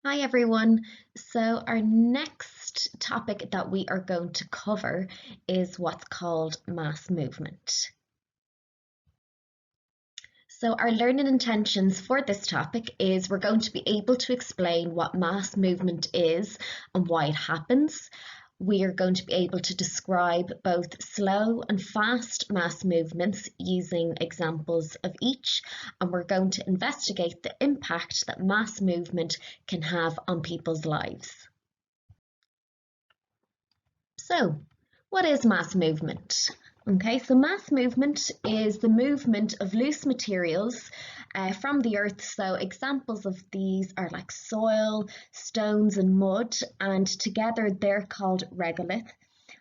Hi everyone. So our next topic that we are going to cover is what's called mass movement. So our learning intentions for this topic is we're going to be able to explain what mass movement is and why it happens. We are going to be able to describe both slow and fast mass movements using examples of each, and we're going to investigate the impact that mass movement can have on people's lives. So, what is mass movement? Okay, so mass movement is the movement of loose materials from the earth. So examples of these are like soil, stones and mud, and together they're called regolith,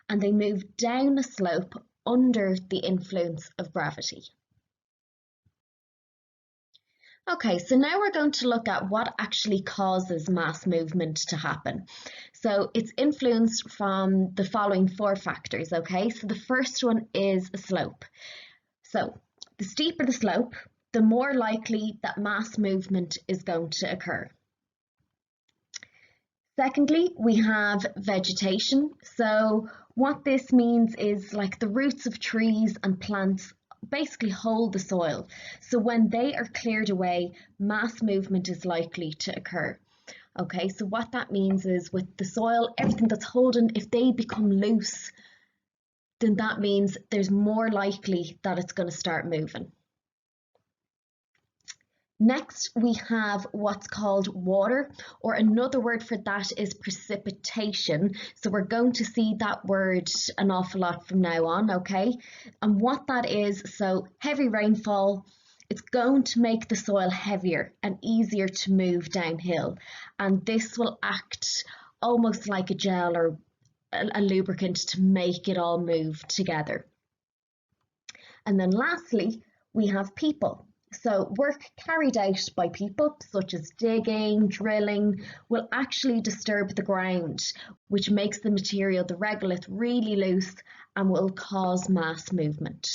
and they move down a slope under the influence of gravity. Okay, so now we're going to look at what actually causes mass movement to happen. So it's influenced from the following four factors, okay? So the first one is a slope. So the steeper the slope, the more likely that mass movement is going to occur. Secondly, we have vegetation. So what this means is like the roots of trees and plants basically hold the soil. So when they are cleared away, mass movement is likely to occur. Okay, so what that means is with the soil, everything that's holding, if they become loose, then that means there's more likely that it's going to start moving. Next, we have what's called water, or another word for that is precipitation. So we're going to see that word an awful lot from now on, okay? And what that is, so heavy rainfall, it's going to make the soil heavier and easier to move downhill. And this will act almost like a gel or a lubricant to make it all move together. And then lastly, we have people. So work carried out by people, such as digging, drilling, will actually disturb the ground, which makes the material, the regolith, really loose and will cause mass movement.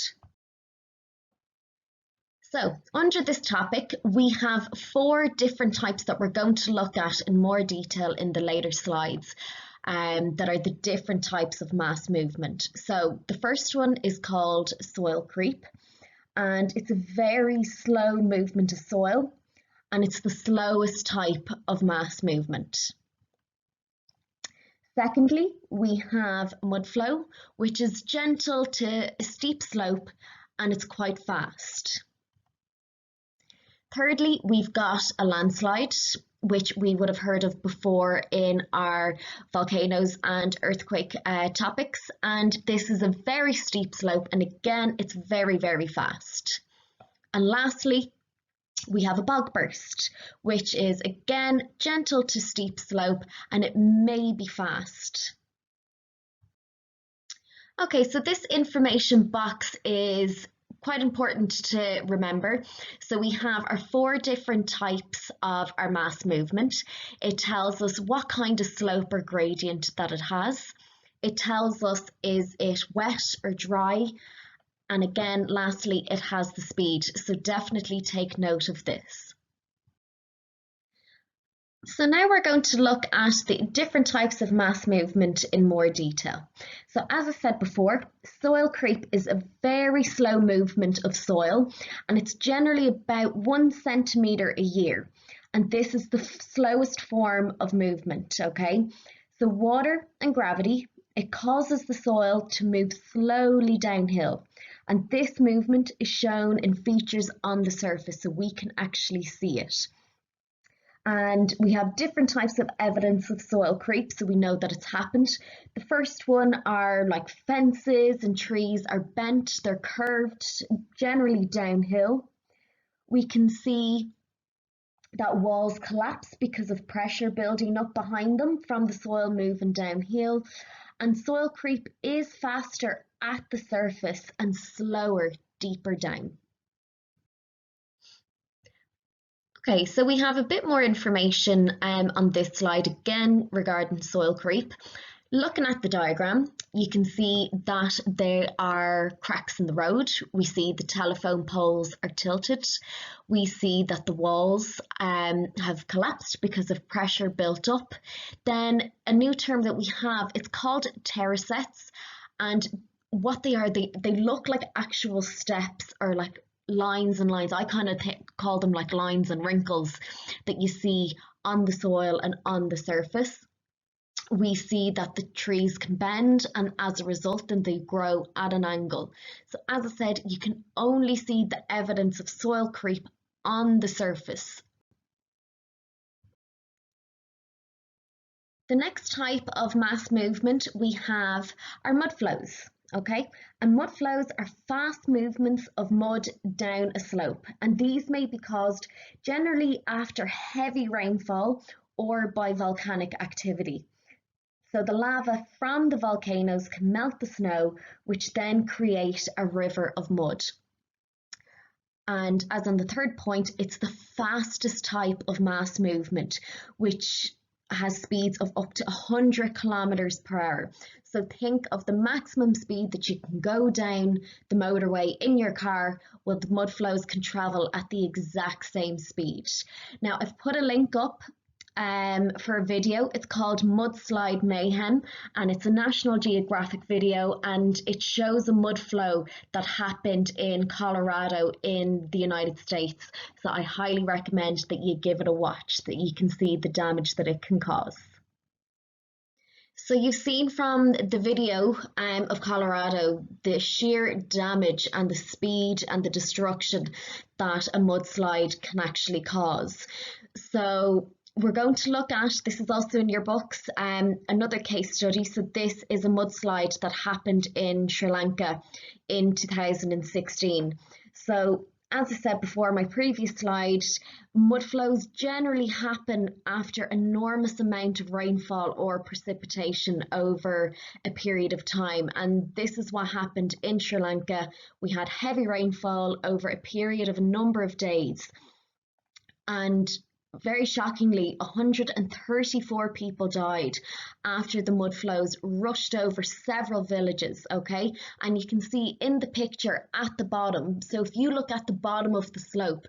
So under this topic, we have four different types that we're going to look at in more detail in the later slides. That are the different types of mass movement. So the first one is called soil creep, and it's a very slow movement of soil, and it's the slowest type of mass movement. Secondly, we have mud flow, which is gentle to a steep slope, and it's quite fast. Thirdly, we've got a landslide, which we would have heard of before in our volcanoes and earthquake topics. And this is a very steep slope, and again, it's very, very fast. And lastly, we have a bog burst, which is again gentle to steep slope, and it may be fast. Okay, so this information box is quite important to remember. So we have our four different types of our mass movement. It tells us what kind of slope or gradient that it has. It tells us is it wet or dry. And again, lastly, it has the speed. So definitely take note of this. So now we're going to look at the different types of mass movement in more detail. So as I said before, soil creep is a very slow movement of soil, and it's generally about 1 centimetre a year. And this is the slowest form of movement, okay? So water and gravity, it causes the soil to move slowly downhill. And this movement is shown in features on the surface, so we can actually see it. And we have different types of evidence of soil creep, so we know that it's happened. The first one are like fences and trees are bent, they're curved, generally downhill. We can see that walls collapse because of pressure building up behind them from the soil moving downhill. And soil creep is faster at the surface and slower deeper down. Okay, so we have a bit more information on this slide again regarding soil creep. Looking at the diagram, you can see that there are cracks in the road. We see the telephone poles are tilted. We see that the walls have collapsed because of pressure built up. Then a new term that we have, it's called terracets, and what they are, they look like actual steps or like lines and lines. I kind of call them like lines and wrinkles that you see on the soil and on the surface. We see that the trees can bend, and as a result then they grow at an angle. So as I said, you can only see the evidence of soil creep on the surface. The next type of mass movement we have are mudflows. Okay, and mudflows are fast movements of mud down a slope, and these may be caused generally after heavy rainfall or by volcanic activity. So the lava from the volcanoes can melt the snow, which then create a river of mud. And as on the third point, it's the fastest type of mass movement, which has speeds of up to 100 kilometers per hour. So think of the maximum speed that you can go down the motorway in your car. Well, the mudflows can travel at the exact same speed. Now, I've put a link up for a video. It's called Mudslide Mayhem, and it's a National Geographic video, and it shows a mudflow that happened in Colorado in the United States. So I highly recommend that you give it a watch, that you can see the damage that it can cause. So you've seen from the video of Colorado the sheer damage and the speed and the destruction that a mudslide can actually cause. So we're going to look at, this is also in your books, another case study. So this is a mudslide that happened in Sri Lanka in 2016. So as I said before, my previous slide, mudflows generally happen after enormous amount of rainfall or precipitation over a period of time. And this is what happened in Sri Lanka. We had heavy rainfall over a period of a number of days. And very shockingly, 134 people died after the mudflows rushed over several villages, okay? And you can see in the picture at the bottom, so if you look at the bottom of the slope,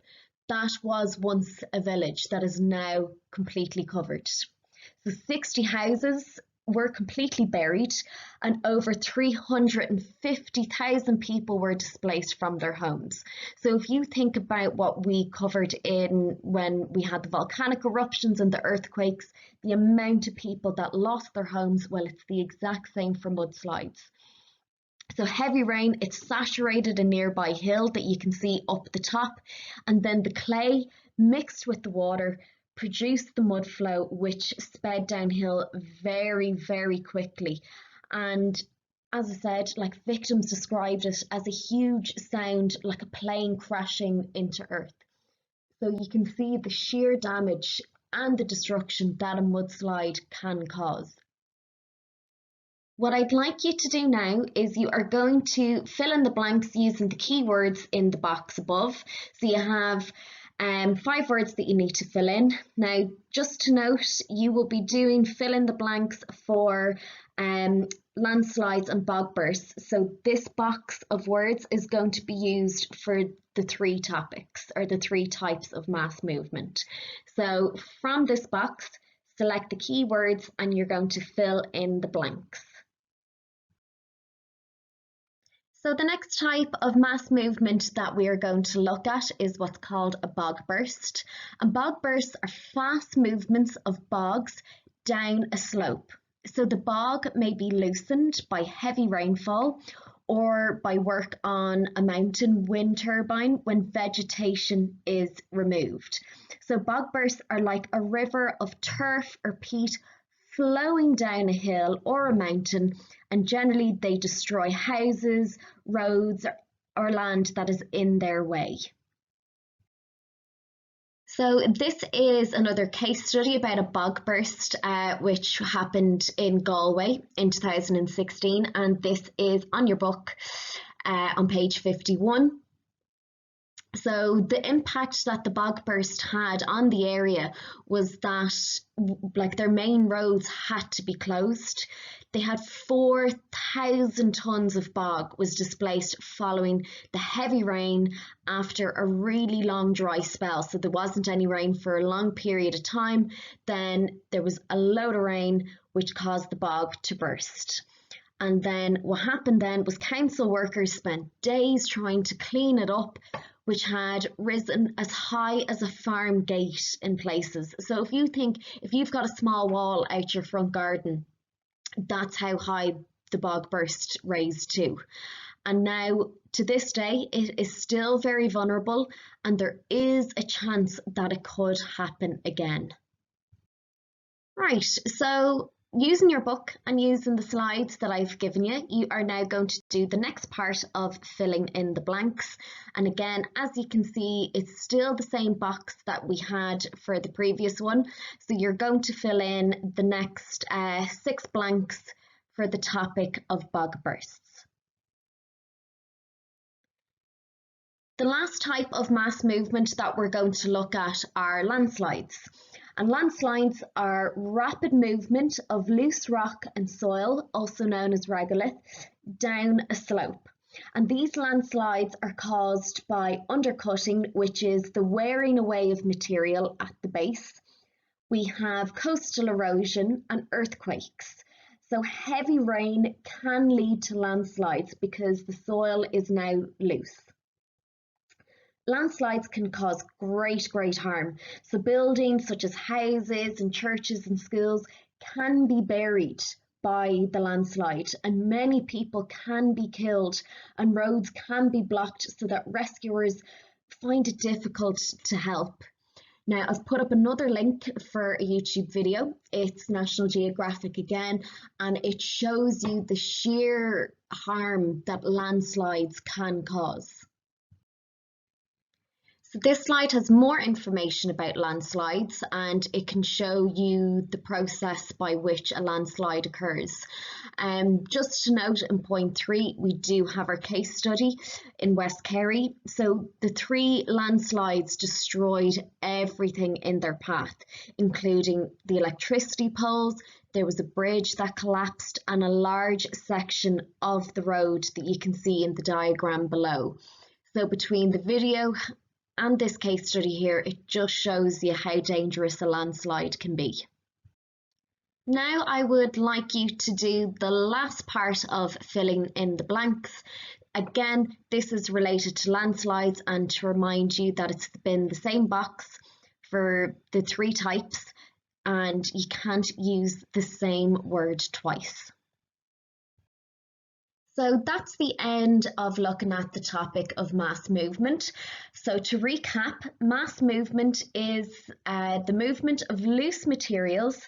that was once a village that is now completely covered. So 60 houses were completely buried, and over 350,000 people were displaced from their homes. So if you think about what we covered in when we had the volcanic eruptions and the earthquakes, the amount of people that lost their homes, well, it's the exact same for mudslides. So heavy rain, it saturated a nearby hill that you can see up the top, and then the clay mixed with the water produced the mud flow, which sped downhill very, very quickly. And as I said, like, victims described it as a huge sound, like a plane crashing into earth. So you can see the sheer damage and the destruction that a mudslide can cause. What I'd like you to do now is you are going to fill in the blanks using the keywords in the box above. So you have 5 words that you need to fill in. Now, just to note, you will be doing fill in the blanks for landslides and bog bursts. So this box of words is going to be used for the 3 topics, or the 3 types of mass movement. So from this box, select the keywords and you're going to fill in the blanks. So the next type of mass movement that we are going to look at is what's called a bog burst. And bog bursts are fast movements of bogs down a slope. So the bog may be loosened by heavy rainfall or by work on a mountain wind turbine when vegetation is removed. So bog bursts are like a river of turf or peat flowing down a hill or a mountain, and generally they destroy houses, roads, or land that is in their way. So this is another case study about a bog burst which happened in Galway in 2016, and this is on your book on page 51. So the impact that the bog burst had on the area was that like their main roads had to be closed. They had 4,000 tons of bog was displaced following the heavy rain after a really long dry spell. So there wasn't any rain for a long period of time. Then there was a load of rain which caused the bog to burst. And then what happened then was council workers spent days trying to clean it up, which had risen as high as a farm gate in places. So if you've got a small wall out your front garden, that's how high the bog burst raised to. And now to this day, it is still very vulnerable, and there is a chance that it could happen again. Right, so using your book and using the slides that I've given you, you are now going to do the next part of filling in the blanks. And again, as you can see, it's still the same box that we had for the previous one. So you're going to fill in the next 6 blanks for the topic of bog bursts. The last type of mass movement that we're going to look at are landslides. And landslides are rapid movement of loose rock and soil, also known as regolith, down a slope. And these landslides are caused by undercutting, which is the wearing away of material at the base. We have coastal erosion and earthquakes. So heavy rain can lead to landslides because the soil is now loose. Landslides can cause great harm. So buildings such as houses and churches and schools can be buried by the landslide, and many people can be killed, and roads can be blocked so that rescuers find it difficult to help. Now, I've put up another link for a YouTube video. It's National Geographic again, and it shows you the sheer harm that landslides can cause. So this slide has more information about landslides, and it can show you the process by which a landslide occurs. Just to note in point 3, we do have our case study in West Kerry. So the 3 landslides destroyed everything in their path, including the electricity poles. There was a bridge that collapsed and a large section of the road that you can see in the diagram below. So between the video and this case study here, it just shows you how dangerous a landslide can be. Now I would like you to do the last part of filling in the blanks. Again, this is related to landslides, and to remind you that it's been the same box for the 3 types, and you can't use the same word twice. So that's the end of looking at the topic of mass movement. So to recap, mass movement is the movement of loose materials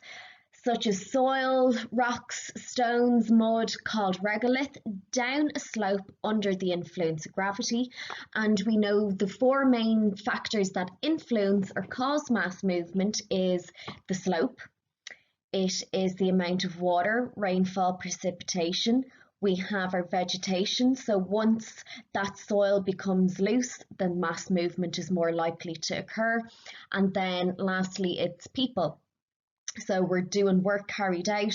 such as soil, rocks, stones, mud, called regolith, down a slope under the influence of gravity. And we know the 4 main factors that influence or cause mass movement is the slope, it is the amount of water, rainfall, precipitation. We have our vegetation, so once that soil becomes loose, then mass movement is more likely to occur. And then lastly, it's people. So we're doing work carried out,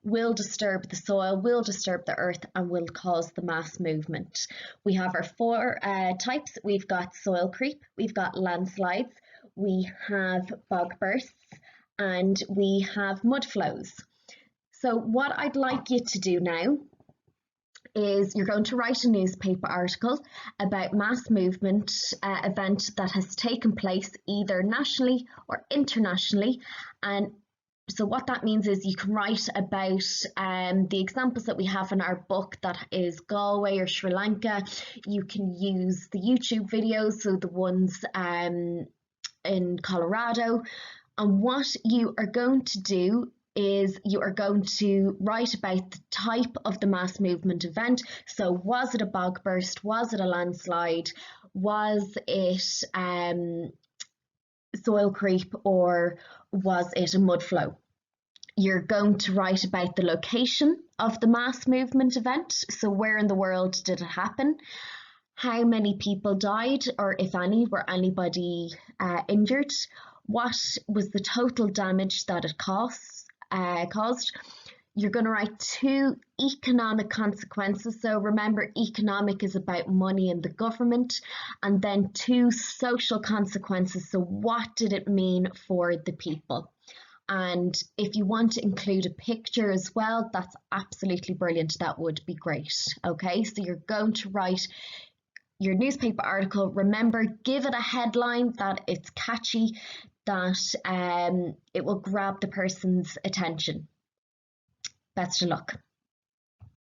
will disturb the soil, will disturb the earth, and will cause the mass movement. We have our 4 types. We've got soil creep, we've got landslides, we have bog bursts, and we have mud flows. So what I'd like you to do now is you're going to write a newspaper article about mass movement event that has taken place either nationally or internationally. And so what that means is you can write about the examples that we have in our book, that is Galway or Sri Lanka. You can use the YouTube videos, so the ones in Colorado. And what you are going to do is you are going to write about the type of the mass movement event. So was it a bog burst? Was it a landslide? Was it soil creep, or was it a mud flow? You're going to write about the location of the mass movement event. So where in the world did it happen? how many people died, or if any, were anybody injured, what was the total damage that it caused. You're going to write 2 economic consequences. So remember, economic is about money and the government, and then 2 social consequences. So what did it mean for the people? And if you want to include a picture as well, that's absolutely brilliant. That would be great. Okay, so you're going to write your newspaper article. Remember, give it a headline that it's catchy, that it will grab the person's attention. Best of luck.